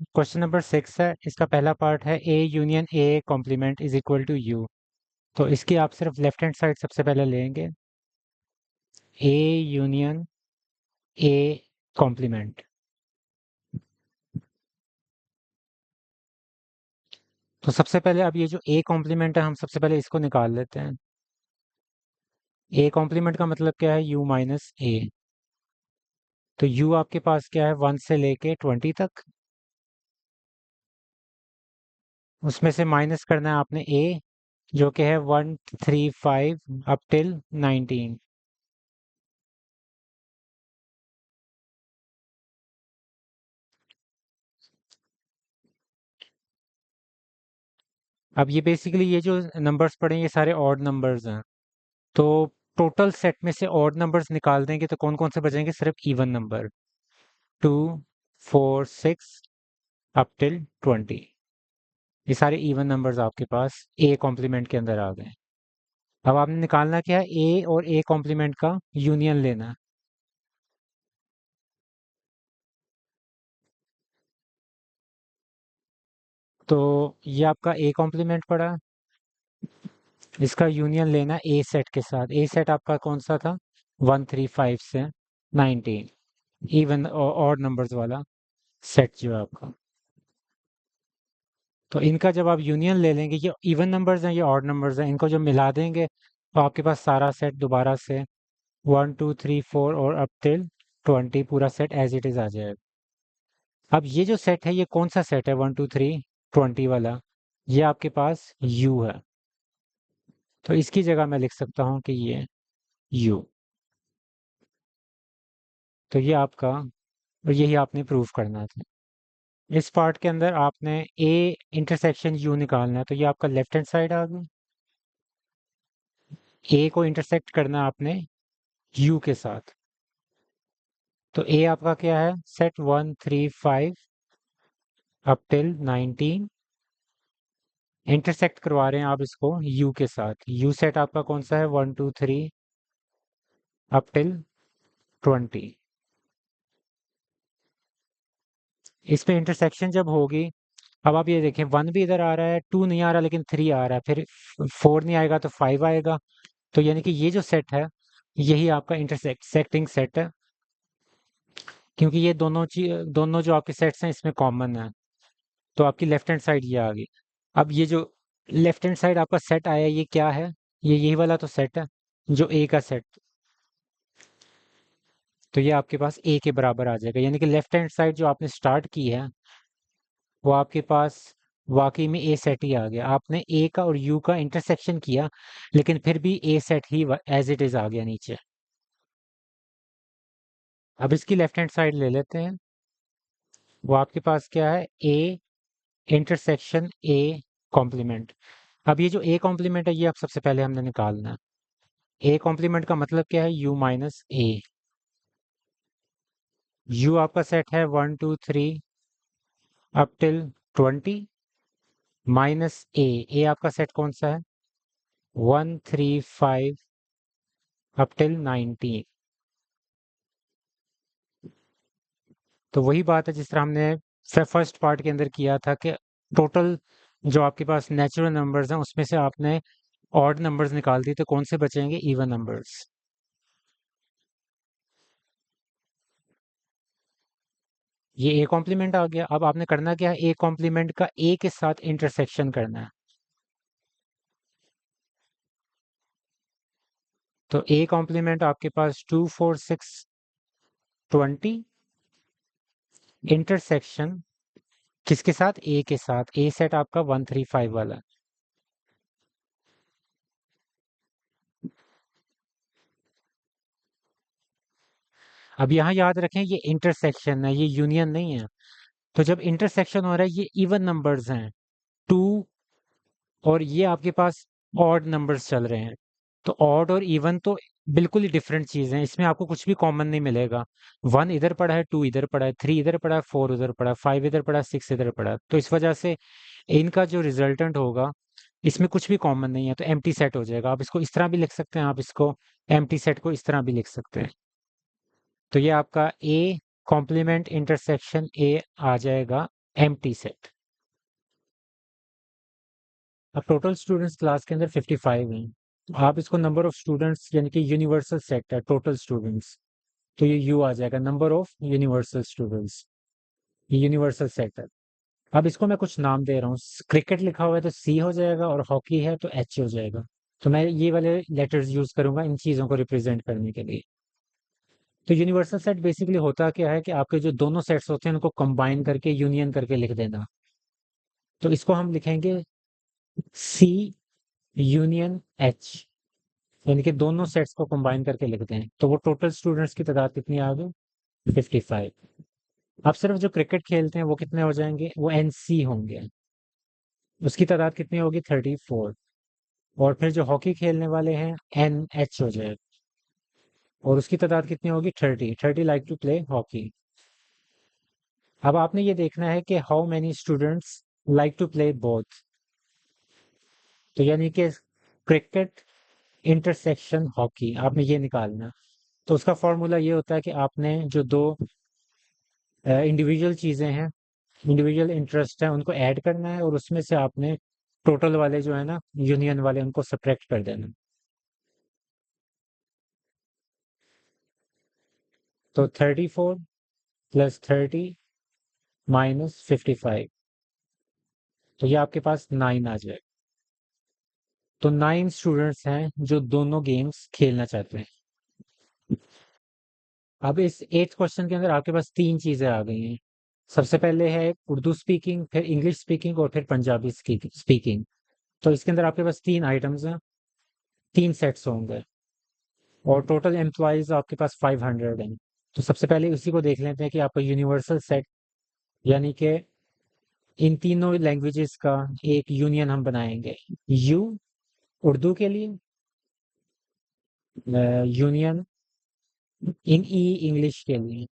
Question number 6 है, इसका पहला पार्ट है A union A complement is equal to U. तो इसकी आप सिर्फ लेफ्ट हैंड साइड सबसे पहले लेंगे, ए यूनियन ए कॉम्प्लीमेंट। तो सबसे पहले अब ये जो ए कॉम्प्लीमेंट है हम सबसे पहले इसको निकाल लेते हैं। ए कॉम्प्लीमेंट का मतलब क्या है, यू माइनस ए। तो यू आपके पास क्या है, 1 से लेके 20 तक, उसमें से माइनस करना है आपने ए, जो कि है 135 अप टिल 19। अब ये बेसिकली ये जो नंबर्स पड़े हैं ये सारे ऑड नंबर्स हैं। तो टोटल सेट में से ऑड नंबर्स निकाल देंगे तो कौन कौन से बचेंगे, सिर्फ इवन नंबर, 2 4 6 अप टिल 20। ये सारे इवन नंबर्स आपके पास ए कॉम्प्लीमेंट के अंदर आ गए। अब आपने निकालना क्या है, ए और ए कॉम्प्लीमेंट का यूनियन लेना है। तो ये आपका ए कॉम्प्लीमेंट पड़ा, इसका यूनियन लेना ए सेट के साथ। ए सेट आपका कौन सा था, 135 से 19, इवन ऑड नंबर्स वाला सेट जो है आपका। तो इनका जब आप यूनियन ले लेंगे, ये इवन नंबर्स हैं ये ऑड नंबर्स हैं, इनको जब मिला देंगे तो आपके पास सारा सेट दोबारा से 1 2 3 4 और अप टिल 20 पूरा सेट एज इट इज आ जाएगा। अब ये जो सेट है ये कौन सा सेट है, 1 2 3 20 वाला, ये आपके पास यू है। तो इसकी जगह मैं लिख सकता हूँ कि ये यू। तो ये आपका, और यही आपने प्रूव करना था। इस पार्ट के अंदर आपने ए इंटरसेक्शन यू निकालना है, तो ये आपका लेफ्ट हैंड साइड आ गया। ए को इंटरसेक्ट करना है आपने यू के साथ। तो ए आपका क्या है, सेट 1 3 5 अप टिल 19। इंटरसेक्ट करवा रहे हैं आप इसको यू के साथ। यू सेट आपका कौन सा है, 1 2 3 अप टिल 20। इस पे इंटरसेक्शन जब होगी, अब आप ये देखें 1 भी इधर आ रहा है, 2 नहीं आ रहा लेकिन 3 आ रहा है, फिर 4 नहीं आएगा तो 5 आएगा। तो यानी कि ये जो सेट है यही आपका इंटरसेक्टिंग सेट है, क्योंकि ये दोनों चीज, दोनों जो आपके सेट्स हैं इसमें कॉमन है। तो आपकी लेफ्ट हैंड साइड ये आ गई। अब ये जो लेफ्ट हैंड साइड आपका सेट आया ये क्या है, ये यही वाला तो सेट है जो ए का सेट। तो ये आपके पास ए के बराबर आ जाएगा, यानी कि लेफ्ट हैंड साइड जो आपने स्टार्ट की है वो आपके पास वाकई में ए सेट ही आ गया। आपने ए का और यू का इंटरसेक्शन किया लेकिन फिर भी ए सेट ही एज इट इज आ गया नीचे। अब इसकी लेफ्ट हैंड साइड ले लेते हैं। वो आपके पास क्या है, ए इंटरसेक्शन ए कॉम्प्लीमेंट। अब ये जो ए कॉम्प्लीमेंट है ये आप सबसे पहले हमने निकालना है। ए कॉम्प्लीमेंट का मतलब क्या है, यू माइनस ए। यू आपका सेट है 1 2 3 अप टिल 20 माइनस ए। ए आपका सेट कौन सा है, 1 3 5 अप टिल 19। तो वही बात है जिस तरह हमने फर्स्ट पार्ट के अंदर किया था कि टोटल जो आपके पास नेचुरल नंबर्स हैं उसमें से आपने ऑड नंबर्स निकाल दिए तो कौन से बचेंगे, इवन नंबर्स। ये ए कॉम्प्लीमेंट आ गया। अब आपने करना क्या है, ए कॉम्प्लीमेंट का ए के साथ इंटरसेक्शन करना है। तो ए कॉम्प्लीमेंट आपके पास 2 4 6 20 इंटरसेक्शन किसके साथ, ए के साथ। ए सेट आपका 1 3 5 वाला। अब यहाँ याद रखें ये इंटरसेक्शन है, ये यूनियन नहीं है। तो जब इंटरसेक्शन हो रहा है ये इवन नंबर्स हैं, 2, और ये आपके पास ऑड नंबर्स चल रहे हैं। तो ऑड और इवन तो बिल्कुल ही डिफरेंट चीज हैं, इसमें आपको कुछ भी कॉमन नहीं मिलेगा। 1 इधर पड़ा है, 2 इधर पड़ा है, 3 इधर पड़ा है, 4 उधर पड़ा है, 5 इधर पड़ा है, 6 इधर पड़ा है। तो इस वजह से इनका जो रिजल्टेंट होगा इसमें कुछ भी कॉमन नहीं है, तो एम्प्टी सेट हो जाएगा। आप इसको इस तरह भी लिख सकते हैं, आप इसको एम्प्टी सेट को इस तरह भी लिख सकते हैं। तो ये आपका ए कॉम्प्लीमेंट इंटरसेक्शन ए आ जाएगा एम्प्टी सेट। अब टोटल स्टूडेंट्स क्लास के अंदर 55 हैं। आप इसको नंबर ऑफ स्टूडेंट्स यानी कि यूनिवर्सल सेट है टोटल स्टूडेंट्स, तो ये यू आ जाएगा, नंबर ऑफ यूनिवर्सल स्टूडेंट्स। ये यूनिवर्सल सेट है। अब इसको मैं कुछ नाम दे रहा हूँ। क्रिकेट लिखा हुआ है तो सी हो जाएगा, और हॉकी है तो एच हो जाएगा। तो मैं ये वाले लेटर्स यूज करूंगा इन चीजों को रिप्रेजेंट करने के लिए। तो यूनिवर्सल सेट बेसिकली होता क्या है कि आपके जो दोनों सेट्स होते हैं उनको कंबाइन करके यूनियन करके लिख देना। तो इसको हम लिखेंगे सी यूनियन एच, यानी कि दोनों सेट्स को कंबाइन करके लिख दें। तो वो टोटल स्टूडेंट्स की तादाद कितनी आ गई? 55। अब सिर्फ जो क्रिकेट खेलते हैं वो कितने हो जाएंगे? वो एनसी होंगे। उसकी तादाद कितनी होगी? 34। और फिर जो हॉकी खेलने वाले हैं एन एच हो जाएगा, और उसकी तादाद कितनी होगी? 30 लाइक टू प्ले हॉकी। अब आपने ये देखना है कि how many students like to play both. तो यानी कि क्रिकेट इंटरसेक्शन हॉकी आपने ये निकालना। तो उसका फॉर्मूला ये होता है कि आपने जो दो इंडिविजुअल चीजें हैं, इंडिविजुअल इंटरेस्ट है, उनको ऐड करना है, और उसमें से आपने टोटल वाले जो है ना, यूनियन वाले, उनको सब्ट्रैक्ट कर देना। तो 34 प्लस 30 माइनस 55, तो ये आपके पास 9 आ जाएगा। तो 9 स्टूडेंट्स हैं जो दोनों गेम्स खेलना चाहते हैं। अब इस 8th क्वेश्चन के अंदर आपके पास तीन चीजें आ गई हैं। सबसे पहले है उर्दू स्पीकिंग, फिर इंग्लिश स्पीकिंग, और फिर पंजाबी स्पीकिंग। तो इसके अंदर आपके पास तीन आइटम्स हैं, तीन सेट्स होंगे, और टोटल एम्प्लॉयज आपके पास 500 हैं। तो सबसे पहले उसी को देख लेते हैं कि आपका यूनिवर्सल सेट, यानी कि इन तीनों लैंग्वेजेस का एक यूनियन हम बनाएंगे। यू उर्दू के लिए, यूनियन इन ई इंग्लिश के लिए।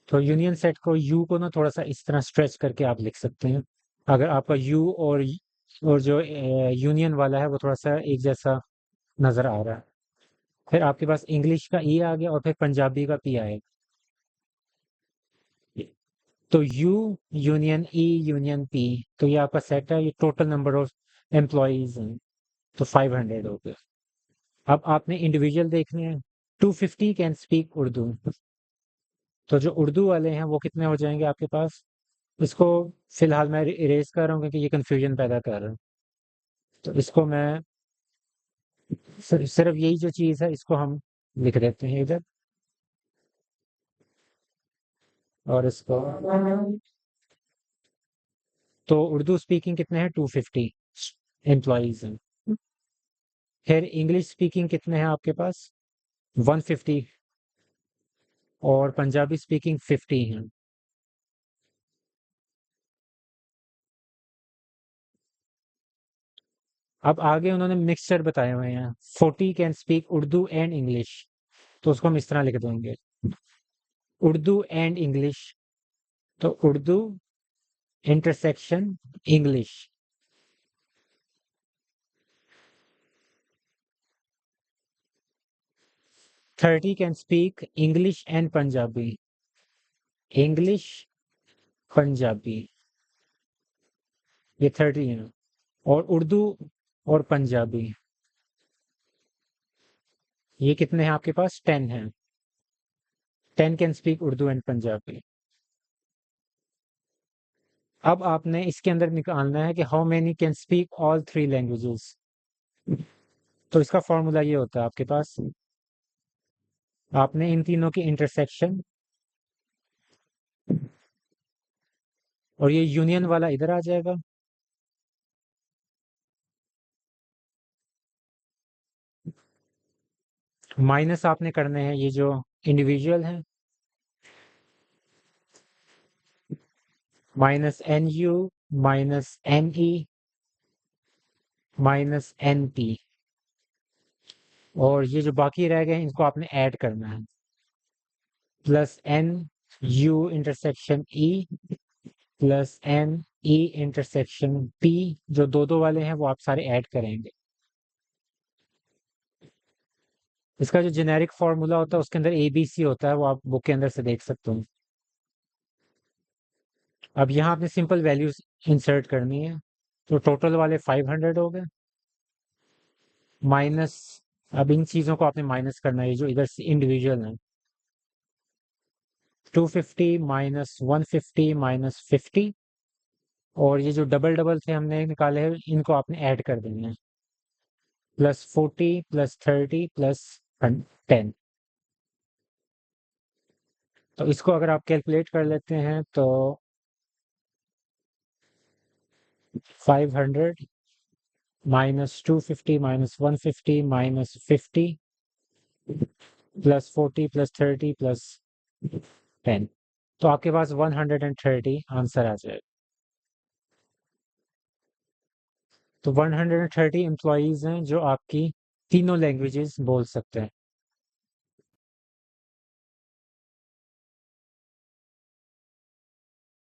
तो यूनियन सेट को यू को ना थोड़ा सा इस तरह स्ट्रेच करके आप लिख सकते हैं। अगर आपका यू और जो यूनियन वाला है वो थोड़ा सा एक जैसा नजर आ रहा है। फिर आपके पास इंग्लिश का ई आ गया, और फिर पंजाबी का पी आएगा। तो you union E union P, तो ये आपका सेट है। ये टोटल नंबर ऑफ एम्प्लॉयज हैं, तो 500 हो गया। अब आपने इंडिविजुअल देखने हैं। 250 कैन स्पीक उर्दू, तो जो उर्दू वाले हैं वो कितने हो जाएंगे आपके पास? इसको फिलहाल मैं इरेज कर रहा हूँ क्योंकि ये कंफ्यूजन पैदा कर रहा है। तो इसको मैं सिर्फ यही जो चीज़ है इसको हम लिख देते हैं इधर, और इसको। तो उर्दू स्पीकिंग कितने हैं? 250 एम्प्लॉयज हैं। फिर इंग्लिश स्पीकिंग कितने हैं आपके पास? 150। और पंजाबी स्पीकिंग 50 हैं। अब आगे उन्होंने मिक्सचर बताए हुए हैं। 40 can speak Urdu and English, तो उसको हम इस तरह लिख देंगे, उर्दू एंड इंग्लिश। तो Urdu intersection English. 30 can speak English and Punjabi, English Punjabi, ये 30 है। और उर्दू और पंजाबी, ये कितने हैं आपके पास? 10 हैं। 10 can speak Urdu and Punjabi. अब आपने इसके अंदर निकालना है कि how many can speak all three languages. तो इसका फॉर्मूला ये होता है आपके पास, आपने इन तीनों की इंटरसेक्शन, और ये यूनियन वाला इधर आ जाएगा, माइनस आपने करने हैं ये जो इंडिविजुअल हैं, minus n U, minus n E, minus n P, और ये जो बाकी रह गए हैं इनको आपने ऐड करना है। Plus n U intersection E, plus n E intersection P. जो दो दो वाले हैं वो आप सारे ऐड करेंगे। इसका जो जेनेरिक फॉर्मूला होता है उसके अंदर ABC होता है, वो आप बुक के अंदर से देख सकते हो। अब यहाँ आपने सिंपल वैल्यूज इंसर्ट करनी है। तो टोटल वाले 500 हो गए माइनस। अब इन चीज़ों को आपने माइनस करना है जो इधर से इंडिविजुअल है। 250 माइनस 150 माइनस 50। और ये जो डबल डबल थे हमने निकाले हैं इनको आपने ऐड कर देना है। +40 +30 +10। तो इसको अगर आप कैलकुलेट कर लेते हैं तो 500 माइनस 250 माइनस 150 माइनस 50 +40 +30 +10। तो आपके पास 130 आंसर आ जाएगा। तो 130 एम्प्लॉयज़ हैं जो आपकी तीनों लैंग्वेजेस बोल सकते हैं।